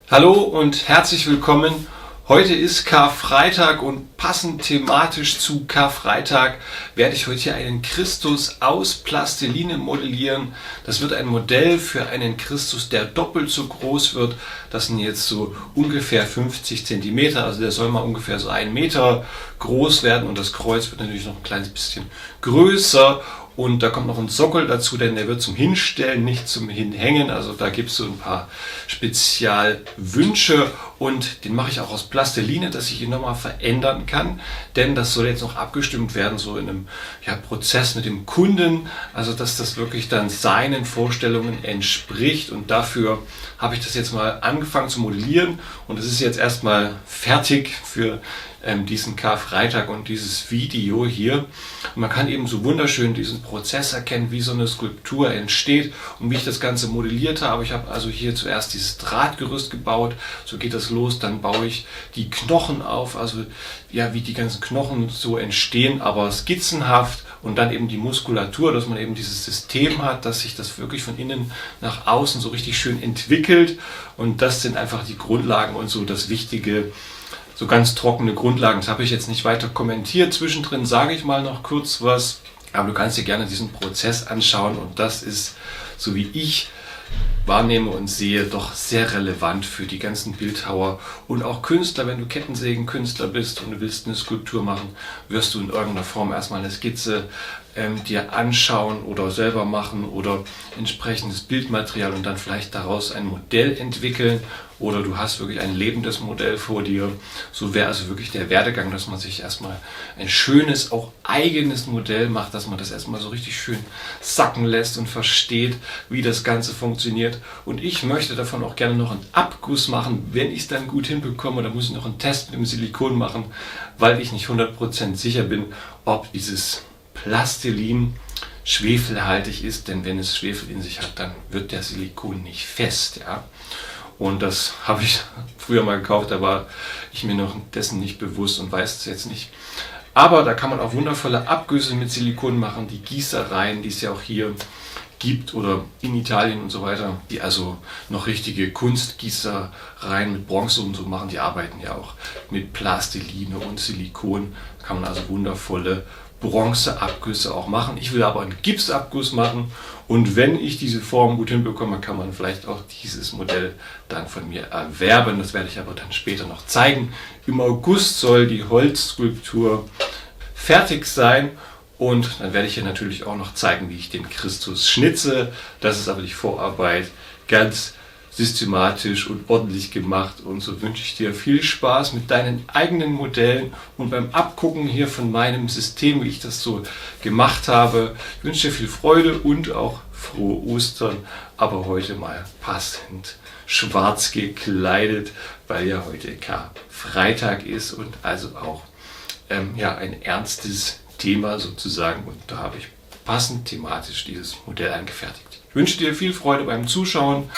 Hallo und herzlich willkommen. Heute ist Karfreitag und passend thematisch zu Karfreitag werde ich heute hier einen Christus aus Plastiline modellieren. Das wird ein Modell für einen Christus, der doppelt so groß wird. Das sind jetzt so ungefähr 50 Zentimeter, also der soll mal ungefähr so 1 Meter groß werden und das Kreuz wird natürlich noch ein kleines bisschen größer. Und da kommt noch ein Sockel dazu, denn der wird zum Hinstellen, nicht zum Hinhängen. Also da gibt es so ein paar Spezialwünsche und den mache ich auch aus Plastiline, dass ich ihn nochmal verändern kann. Denn das soll jetzt noch abgestimmt werden, so in einem Prozess mit dem Kunden. Also dass das wirklich dann seinen Vorstellungen entspricht. Und dafür habe ich das jetzt mal angefangen zu modellieren. Und es ist jetzt erstmal fertig für diesen Karfreitag und dieses Video hier. Und man kann eben so wunderschön diesen Prozess erkennen, wie so eine Skulptur entsteht und wie ich das Ganze modelliert habe. Ich habe also hier zuerst dieses Drahtgerüst gebaut, so geht das los, dann baue ich die Knochen auf, also ja, wie die ganzen Knochen so entstehen, aber skizzenhaft. Und dann eben die Muskulatur, dass man eben dieses System hat, dass sich das wirklich von innen nach außen so richtig schön entwickelt. Und das sind einfach die Grundlagen und so das Wichtige. So ganz trockene Grundlagen, das habe ich jetzt nicht weiter kommentiert. Zwischendrin sage ich mal noch kurz was, aber du kannst dir gerne diesen Prozess anschauen und das ist, so wie ich wahrnehme und sehe, doch sehr relevant für die ganzen Bildhauer und auch Künstler. Wenn du Kettensägenkünstler bist und du willst eine Skulptur machen, wirst du in irgendeiner Form erstmal eine Skizze dir anschauen oder selber machen oder entsprechendes Bildmaterial und dann vielleicht daraus ein Modell entwickeln oder du hast wirklich ein lebendes Modell vor dir. So wäre also wirklich der Werdegang, dass man sich erstmal ein schönes, auch eigenes Modell macht, dass man das erstmal so richtig schön sacken lässt und versteht, wie das Ganze funktioniert. Und ich möchte davon auch gerne noch einen Abguss machen, wenn ich es dann gut hinbekomme. Da muss ich noch einen Test mit dem Silikon machen, weil ich nicht 100% sicher bin, ob dieses Plastilin schwefelhaltig ist, denn wenn es Schwefel in sich hat, dann wird der Silikon nicht fest. Ja? Und das habe ich früher mal gekauft, da war ich mir noch dessen nicht bewusst und weiß es jetzt nicht. Aber da kann man auch wundervolle Abgüsse mit Silikon machen, die Gießereien, die es ja auch hier gibt oder in Italien und so weiter, die also noch richtige Kunstgießereien mit Bronze und so machen, die arbeiten ja auch mit Plastiline und Silikon. Da kann man also wundervolle Bronzeabgüsse auch machen. Ich will aber einen Gipsabguss machen und wenn ich diese Form gut hinbekomme, kann man vielleicht auch dieses Modell dann von mir erwerben. Das werde ich aber dann später noch zeigen. Im August soll die Holzskulptur fertig sein und dann werde ich hier natürlich auch noch zeigen, wie ich den Christus schnitze. Das ist aber die Vorarbeit, ganz systematisch und ordentlich gemacht und so wünsche ich dir viel Spaß mit deinen eigenen Modellen und beim Abgucken hier von meinem System, wie ich das so gemacht habe. Ich wünsche dir viel Freude und auch frohe Ostern, aber heute mal passend schwarz gekleidet, weil ja heute Karfreitag ist und also auch ein ernstes Thema sozusagen und da habe ich passend thematisch dieses Modell angefertigt. Ich wünsche dir viel Freude beim Zuschauen.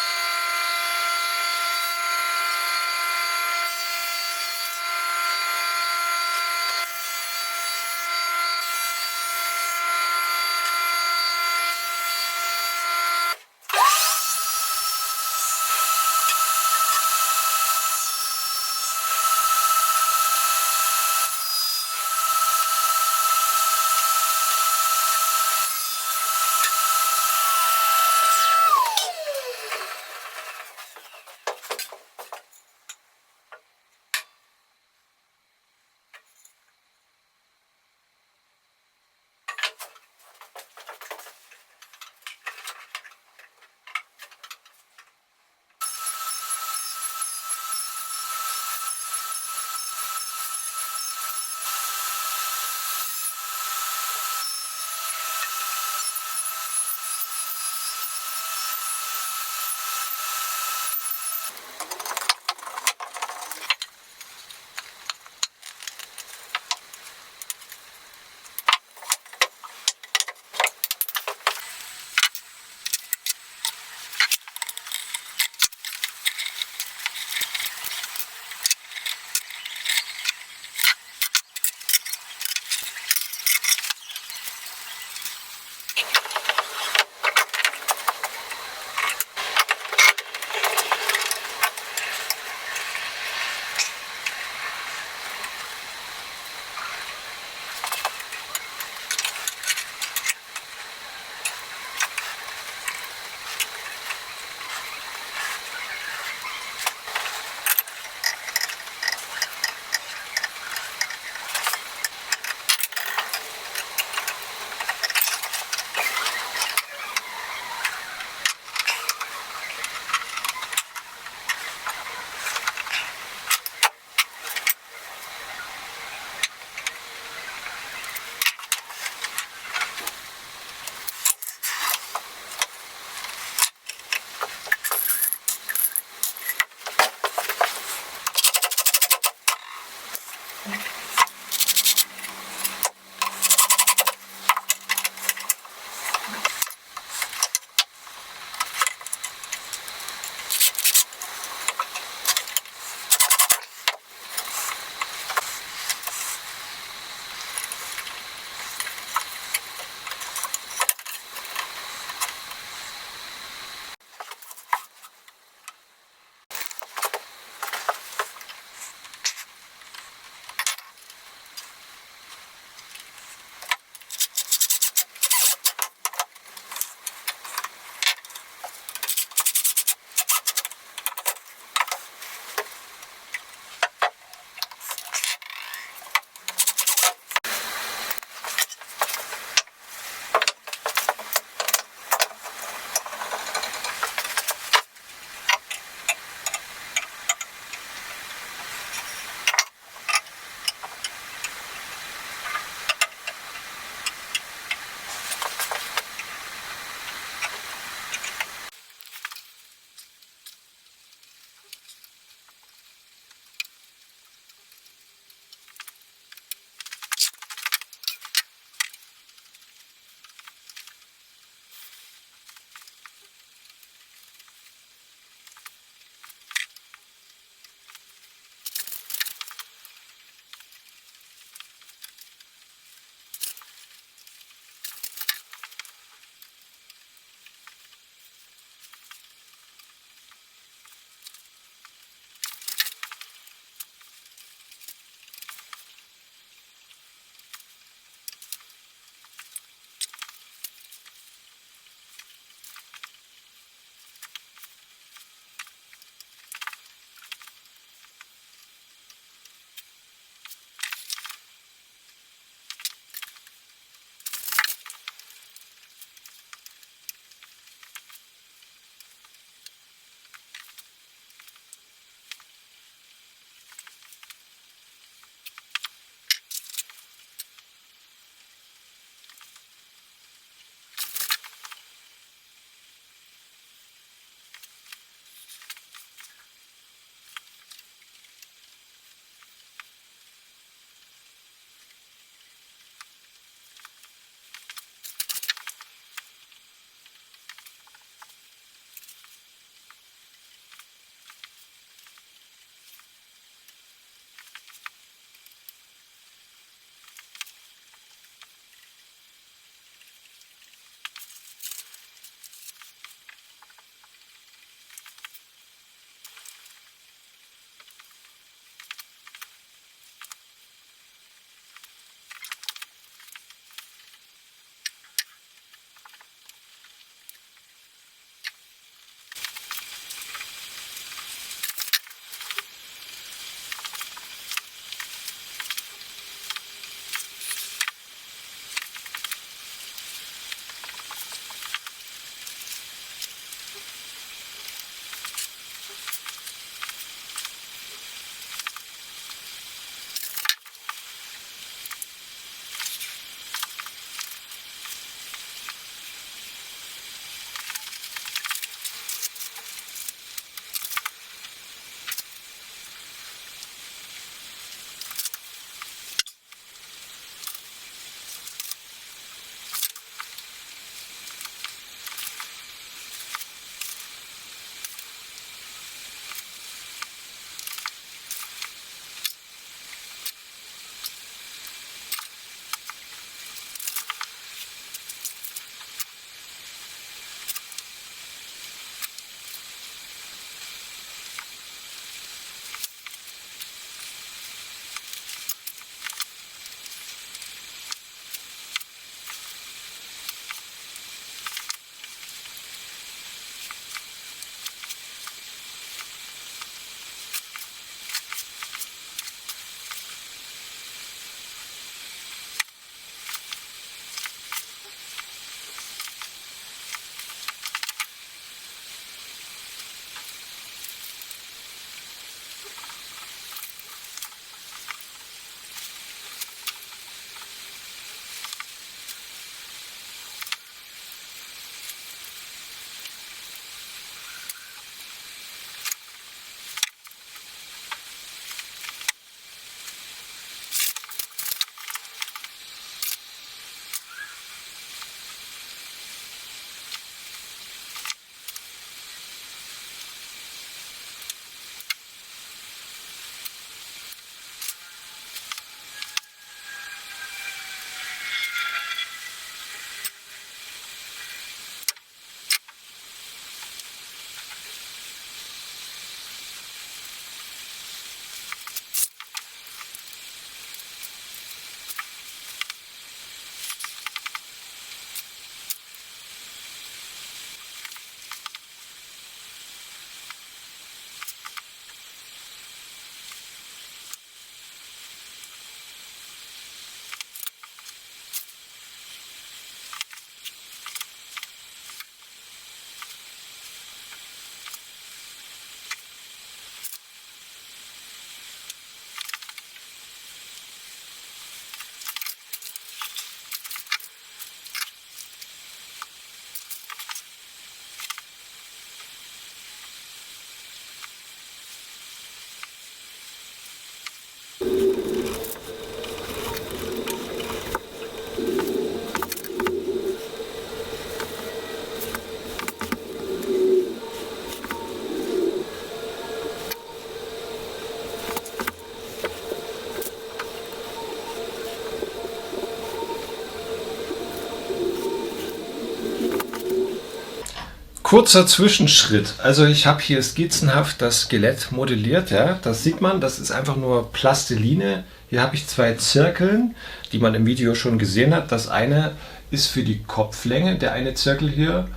Kurzer Zwischenschritt. Also ich habe hier skizzenhaft das Skelett modelliert. Ja. Das sieht man, das ist einfach nur Plasteline. Hier habe ich 2 Zirkeln, die man im Video schon gesehen hat. Das eine ist für die Kopflänge. Der eine Zirkel hier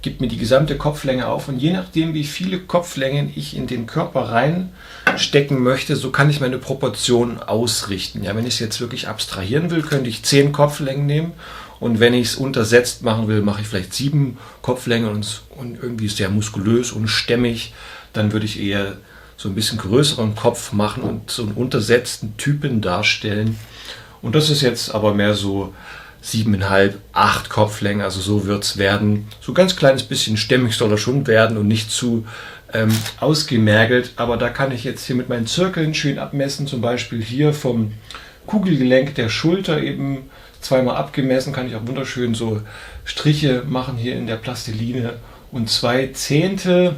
gibt mir die gesamte Kopflänge auf. Und je nachdem, wie viele Kopflängen ich in den Körper reinstecken möchte, so kann ich meine Proportionen ausrichten. Ja, wenn ich es jetzt wirklich abstrahieren will, könnte ich 10 Kopflängen nehmen. Und wenn ich es untersetzt machen will, mache ich vielleicht 7 Kopflängen und irgendwie sehr muskulös und stämmig. Dann würde ich eher so ein bisschen größeren Kopf machen und so einen untersetzten Typen darstellen. Und das ist jetzt aber mehr so 7,5, 8 Kopflängen. Also so wird es werden. So ein ganz kleines bisschen stämmig soll er schon werden und nicht zu ausgemergelt. Aber da kann ich jetzt hier mit meinen Zirkeln schön abmessen. Zum Beispiel hier vom Kugelgelenk der Schulter eben zweimal abgemessen, kann ich auch wunderschön so Striche machen hier in der Plastiline. Und 2 Zehntel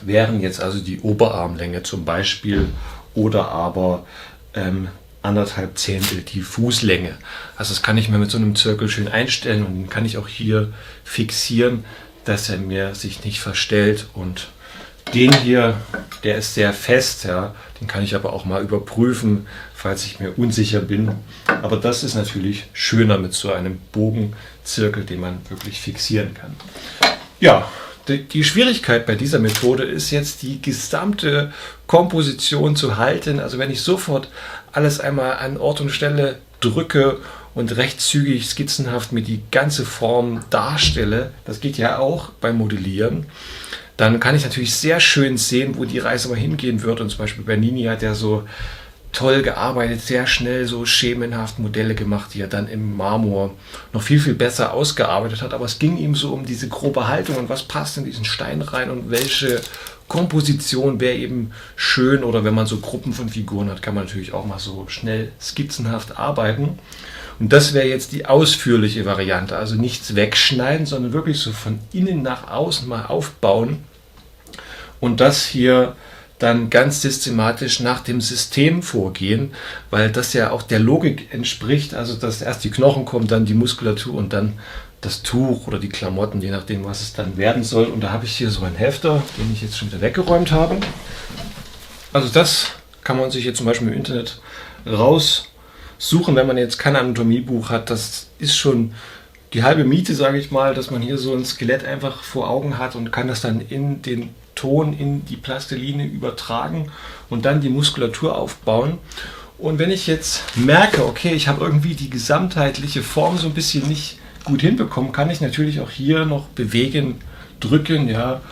wären jetzt also die Oberarmlänge zum Beispiel oder aber 1,5 Zehntel die Fußlänge. Also das kann ich mir mit so einem Zirkel schön einstellen und den kann ich auch hier fixieren, dass er mir sich nicht verstellt. Und den hier, der ist sehr fest, ja, den kann ich aber auch mal überprüfen, falls ich mir unsicher bin. Aber das ist natürlich schöner mit so einem Bogenzirkel, den man wirklich fixieren kann. Ja, die Schwierigkeit bei dieser Methode ist jetzt, die gesamte Komposition zu halten. Also wenn ich sofort alles einmal an Ort und Stelle drücke und recht zügig skizzenhaft mir die ganze Form darstelle, das geht ja auch beim Modellieren, dann kann ich natürlich sehr schön sehen, wo die Reise mal hingehen wird. Und zum Beispiel Bernini hat ja so toll gearbeitet, sehr schnell so schemenhaft Modelle gemacht, die er dann im Marmor noch viel, viel besser ausgearbeitet hat. Aber es ging ihm so um diese grobe Haltung und was passt in diesen Stein rein und welche Komposition wäre eben schön. Oder wenn man so Gruppen von Figuren hat, kann man natürlich auch mal so schnell skizzenhaft arbeiten. Und das wäre jetzt die ausführliche Variante. Also nichts wegschneiden, sondern wirklich so von innen nach außen mal aufbauen. Und das hier dann ganz systematisch nach dem System vorgehen, weil das ja auch der Logik entspricht. Also dass erst die Knochen kommen, dann die Muskulatur und dann das Tuch oder die Klamotten, je nachdem, was es dann werden soll. Und da habe ich hier so einen Hefter, den ich jetzt schon wieder weggeräumt habe. Also das kann man sich jetzt zum Beispiel im Internet raussuchen, wenn man jetzt kein Anatomiebuch hat. Das ist schon die halbe Miete, sage ich mal, dass man hier so ein Skelett einfach vor Augen hat und kann das dann in den Ton, in die Plastiline übertragen und dann die Muskulatur aufbauen. Und wenn ich jetzt merke, okay, ich habe irgendwie die gesamtheitliche Form so ein bisschen nicht gut hinbekommen, kann ich natürlich auch hier noch bewegen, drücken, ja,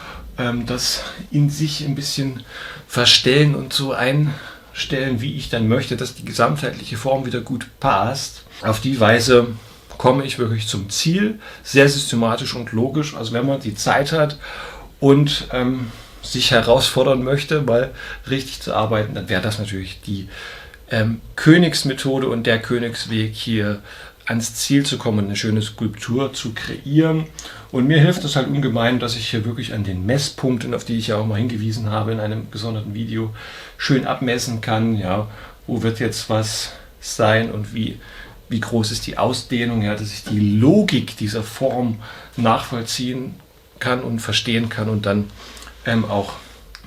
das in sich ein bisschen verstellen und so einstellen, wie ich dann möchte, dass die gesamtheitliche Form wieder gut passt. Auf die Weise komme ich wirklich zum Ziel, sehr systematisch und logisch. Also wenn man die Zeit hat und sich herausfordern möchte, mal richtig zu arbeiten, dann wäre das natürlich die Königsmethode und der Königsweg, hier ans Ziel zu kommen, eine schöne Skulptur zu kreieren. Und mir hilft es halt ungemein, dass ich hier wirklich an den Messpunkten, auf die ich ja auch mal hingewiesen habe in einem gesonderten Video, schön abmessen kann, ja, wo wird jetzt was sein und wie groß ist die Ausdehnung, ja, dass ich die Logik dieser Form nachvollziehen kann und verstehen kann und dann auch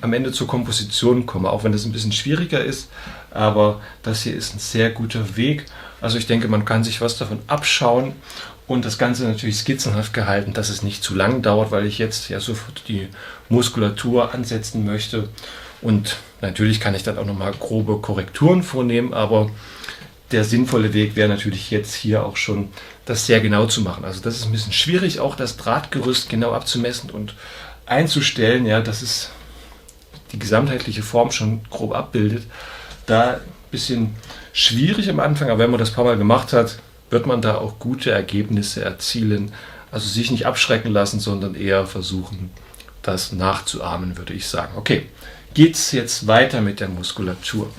am Ende zur Komposition komme, auch wenn das ein bisschen schwieriger ist, aber das hier ist ein sehr guter Weg. Also ich denke, man kann sich was davon abschauen und das Ganze natürlich skizzenhaft gehalten, dass es nicht zu lang dauert, weil ich jetzt ja sofort die Muskulatur ansetzen möchte und natürlich kann ich dann auch nochmal grobe Korrekturen vornehmen, aber der sinnvolle Weg wäre natürlich jetzt hier auch schon, das sehr genau zu machen. Also das ist ein bisschen schwierig, auch das Drahtgerüst genau abzumessen und einzustellen, ja, dass es die gesamtheitliche Form schon grob abbildet. Da ein bisschen schwierig am Anfang, aber wenn man das ein paar Mal gemacht hat, wird man da auch gute Ergebnisse erzielen. Also sich nicht abschrecken lassen, sondern eher versuchen, das nachzuahmen, würde ich sagen. Okay, geht's jetzt weiter mit der Muskulatur.